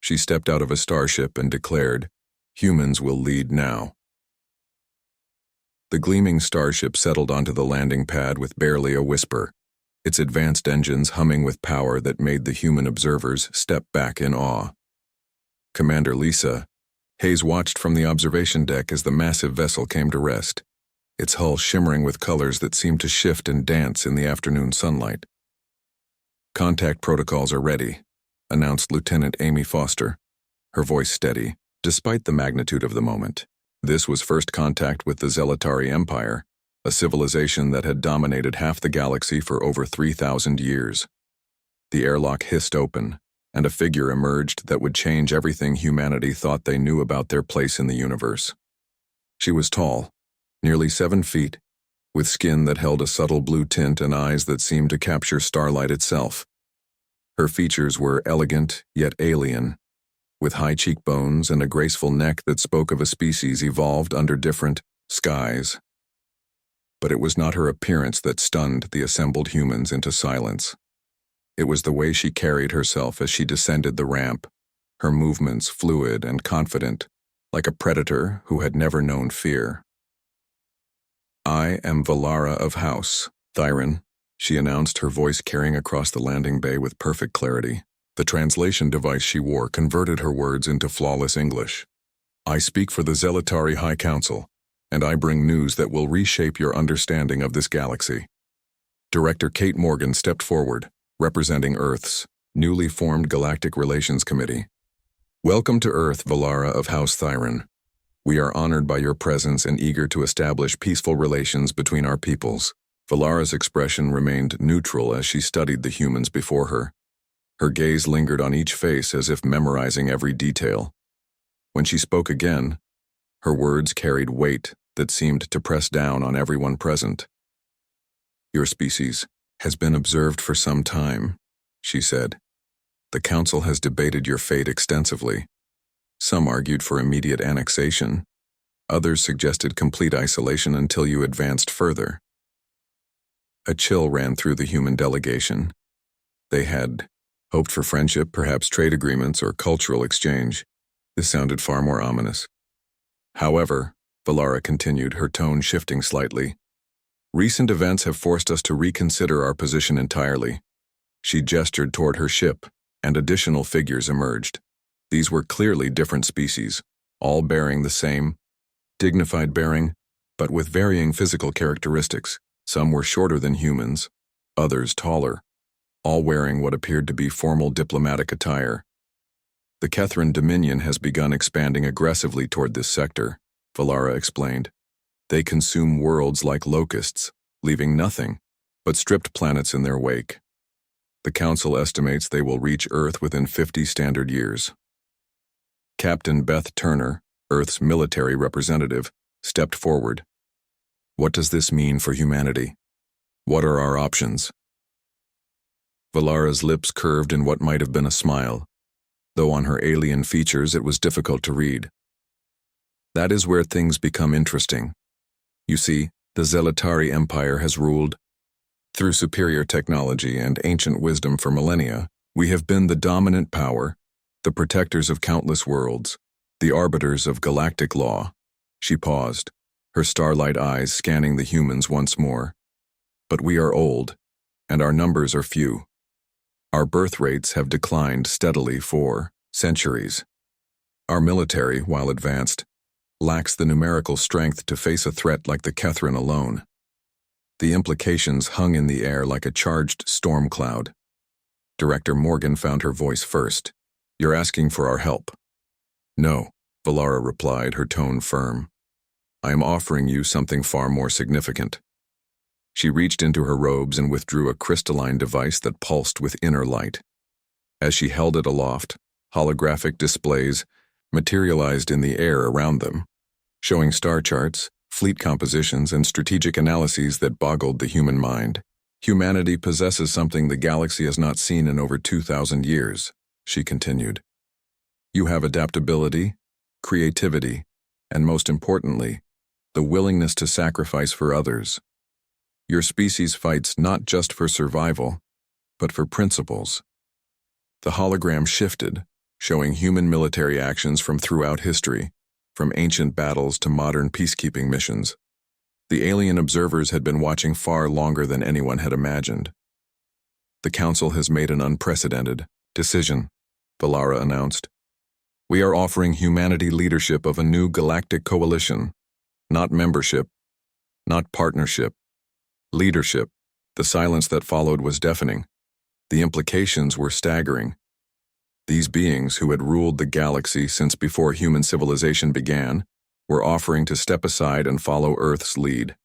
She stepped out of a starship and declared, "Humans will lead now." The gleaming starship settled onto the landing pad with barely a whisper, its advanced engines humming with power that made the human observers step back in awe. Commander Lisa, Hayes watched from the observation deck as the massive vessel came to rest, its hull shimmering with colors that seemed to shift and dance in the afternoon sunlight. "Contact protocols are ready," announced Lieutenant Amy Foster, her voice steady, despite the magnitude of the moment. This was first contact with the Zealotari Empire, a civilization that had dominated half the galaxy for over 3,000 years. The airlock hissed open, and a figure emerged that would change everything humanity thought they knew about their place in the universe. She was tall, nearly 7 feet, with skin that held a subtle blue tint and eyes that seemed to capture starlight itself. Her features were elegant yet alien, with high cheekbones and a graceful neck that spoke of a species evolved under different skies. But it was not her appearance that stunned the assembled humans into silence. It was the way she carried herself as she descended the ramp, her movements fluid and confident, like a predator who had never known fear. "I am Valara of House Thyron," she announced, her voice carrying across the landing bay with perfect clarity. The translation device she wore converted her words into flawless English. "I speak for the Zealotari High Council, and I bring news that will reshape your understanding of this galaxy." Director Kate Morgan stepped forward, representing Earth's newly formed Galactic Relations Committee. "Welcome to Earth, Valara of House Thyron. We are honored by your presence and eager to establish peaceful relations between our peoples." Valara's expression remained neutral as she studied the humans before her. Her gaze lingered on each face as if memorizing every detail. When she spoke again, her words carried weight that seemed to press down on everyone present. "Your species has been observed for some time," she said. "The Council has debated your fate extensively. Some argued for immediate annexation. Others suggested complete isolation until you advanced further." A chill ran through the human delegation. They had hoped for friendship, perhaps trade agreements or cultural exchange. This sounded far more ominous. "However," Valara continued, her tone shifting slightly, "recent events have forced us to reconsider our position entirely." She gestured toward her ship, and additional figures emerged. These were clearly different species, all bearing the same dignified bearing, but with varying physical characteristics. Some were shorter than humans, others taller, all wearing what appeared to be formal diplomatic attire. "The Kethran Dominion has begun expanding aggressively toward this sector," Valara explained. "They consume worlds like locusts, leaving nothing but stripped planets in their wake. The Council estimates they will reach Earth within 50 standard years." Captain Beth Turner, Earth's military representative, stepped forward. "What does this mean for humanity? What are our options?" Valara's lips curved in what might have been a smile, though on her alien features it was difficult to read. "That is where things become interesting. You see, the Zealotari Empire has ruled. Through superior technology and ancient wisdom for millennia, we have been the dominant power, the protectors of countless worlds, the arbiters of galactic law." She paused, her starlight eyes scanning the humans once more. "But we are old, and our numbers are few. Our birth rates have declined steadily for centuries. Our military, while advanced, lacks the numerical strength to face a threat like the Kethran alone." The implications hung in the air like a charged storm cloud. Director Morgan found her voice first. "You're asking for our help." "No," Valara replied, her tone firm. "I am offering you something far more significant." She reached into her robes and withdrew a crystalline device that pulsed with inner light. As she held it aloft, holographic displays materialized in the air around them, showing star charts, fleet compositions, and strategic analyses that boggled the human mind. "Humanity possesses something the galaxy has not seen in over 2,000 years, she continued. "You have adaptability, creativity, and most importantly, the willingness to sacrifice for others. Your species fights not just for survival, but for principles." The hologram shifted, showing human military actions from throughout history, from ancient battles to modern peacekeeping missions. The alien observers had been watching far longer than anyone had imagined. The Council has made an unprecedented decision, Valara announced. We are offering humanity leadership of a new galactic coalition, not membership, not partnership, leadership. The silence that followed was deafening. The implications were staggering. These beings, who had ruled the galaxy since before human civilization began, were offering to step aside and follow Earth's lead.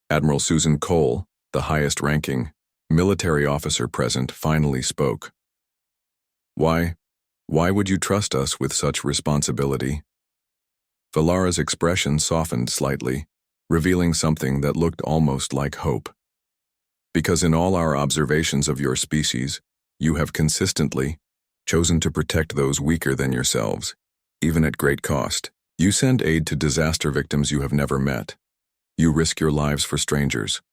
Admiral Susan Cole, the highest-ranking military officer present, finally spoke. Why would you trust us with such responsibility? Valara's expression softened slightly, revealing something that looked almost like hope. Because in all our observations of your species, you have consistently chosen to protect those weaker than yourselves, even at great cost. You send aid to disaster victims you have never met. You risk your lives for strangers.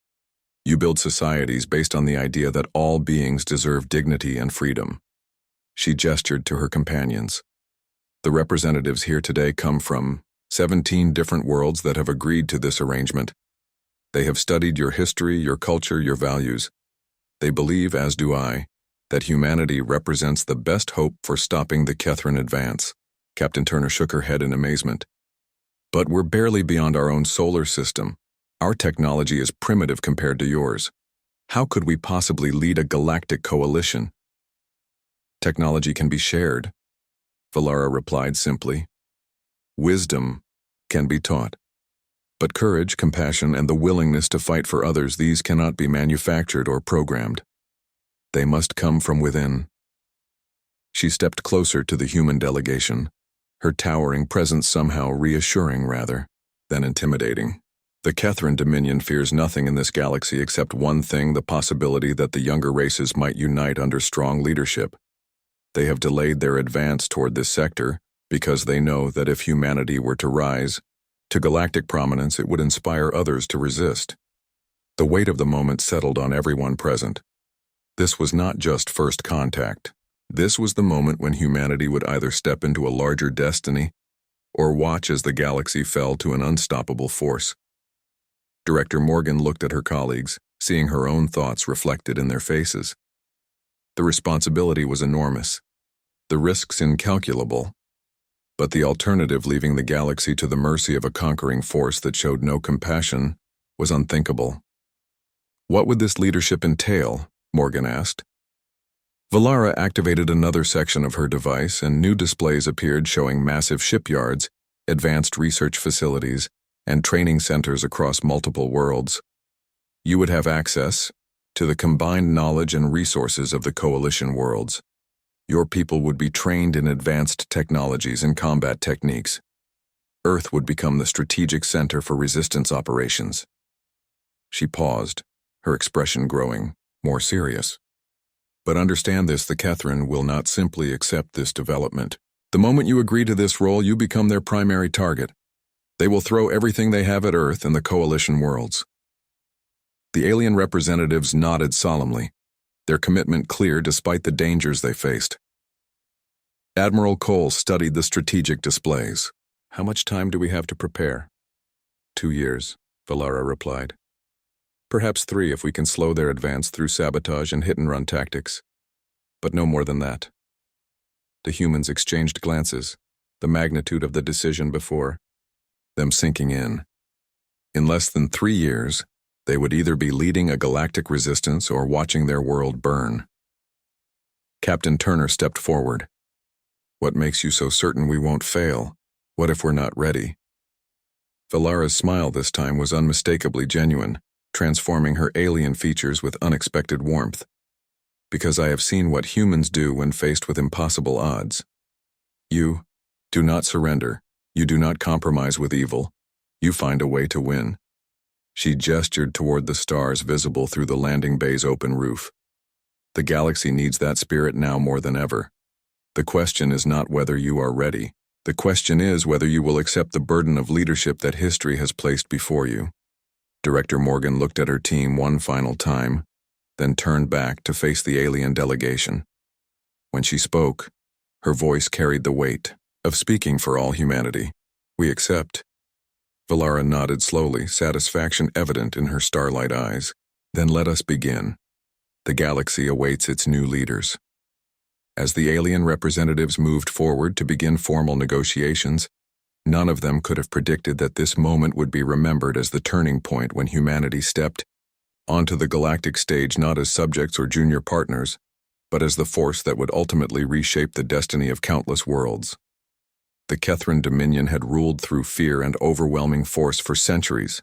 You build societies based on the idea that all beings deserve dignity and freedom. She gestured to her companions. The representatives here today come from 17 different worlds that have agreed to this arrangement. They have studied your history, your culture, your values. They believe, as do I, that humanity represents the best hope for stopping the Kethran advance. Captain Turner shook her head in amazement. But we're barely beyond our own solar system. Our technology is primitive compared to yours. How could we possibly lead a galactic coalition? Technology can be shared, Valara replied simply. Wisdom can be taught. But courage, compassion, and the willingness to fight for others, these cannot be manufactured or programmed. They must come from within. She stepped closer to the human delegation, her towering presence somehow reassuring rather than intimidating. The Kethran Dominion fears nothing in this galaxy except one thing, the possibility that the younger races might unite under strong leadership. They have delayed their advance toward this sector because they know that if humanity were to rise to galactic prominence, it would inspire others to resist. The weight of the moment settled on everyone present. This was not just first contact. This was the moment when humanity would either step into a larger destiny or watch as the galaxy fell to an unstoppable force. Director Morgan looked at her colleagues, seeing her own thoughts reflected in their faces. The responsibility was enormous, the risks incalculable, but the alternative, leaving the galaxy to the mercy of a conquering force that showed no compassion, was unthinkable. What would this leadership entail? Morgan asked. Valara activated another section of her device, and new displays appeared showing massive shipyards, advanced research facilities, and training centers across multiple worlds. You would have access to the combined knowledge and resources of the coalition worlds. Your people would be trained in advanced technologies and combat techniques. Earth would become the strategic center for resistance operations. She paused, her expression growing more serious. But understand this, the Kethran will not simply accept this development. The moment you agree to this role, you become their primary target. They will throw everything they have at Earth and the coalition worlds. The alien representatives nodded solemnly, their commitment clear despite the dangers they faced. Admiral Cole studied the strategic displays. How much time do we have to prepare? 2 years, Valara replied. Perhaps 3 if we can slow their advance through sabotage and hit-and-run tactics. But no more than that. The humans exchanged glances, the magnitude of the decision before them sinking in. In less than 3 years, they would either be leading a galactic resistance or watching their world burn. Captain Turner stepped forward. What makes you so certain we won't fail? What if we're not ready? Valara's smile this time was unmistakably genuine, transforming her alien features with unexpected warmth. Because I have seen what humans do when faced with impossible odds. You do not surrender. You do not compromise with evil. You find a way to win. She gestured toward the stars visible through the landing bay's open roof. The galaxy needs that spirit now more than ever. The question is not whether you are ready. The question is whether you will accept the burden of leadership that history has placed before you. Director Morgan looked at her team one final time, then turned back to face the alien delegation. When she spoke, Her voice carried the weight of speaking for all humanity. "We accept." Valara nodded slowly, satisfaction evident in her starlight eyes. "Then let us begin. The galaxy awaits its new leaders." As the alien representatives moved forward to begin formal negotiations, none of them could have predicted that this moment would be remembered as the turning point when humanity stepped onto the galactic stage not as subjects or junior partners, but as the force that would ultimately reshape the destiny of countless worlds. The Kethran Dominion had ruled through fear and overwhelming force for centuries,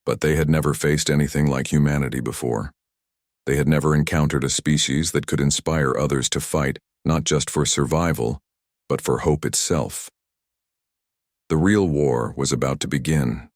but they had never faced anything like humanity before. They had never encountered a species that could inspire others to fight, not just for survival, but for hope itself. The real war was about to begin,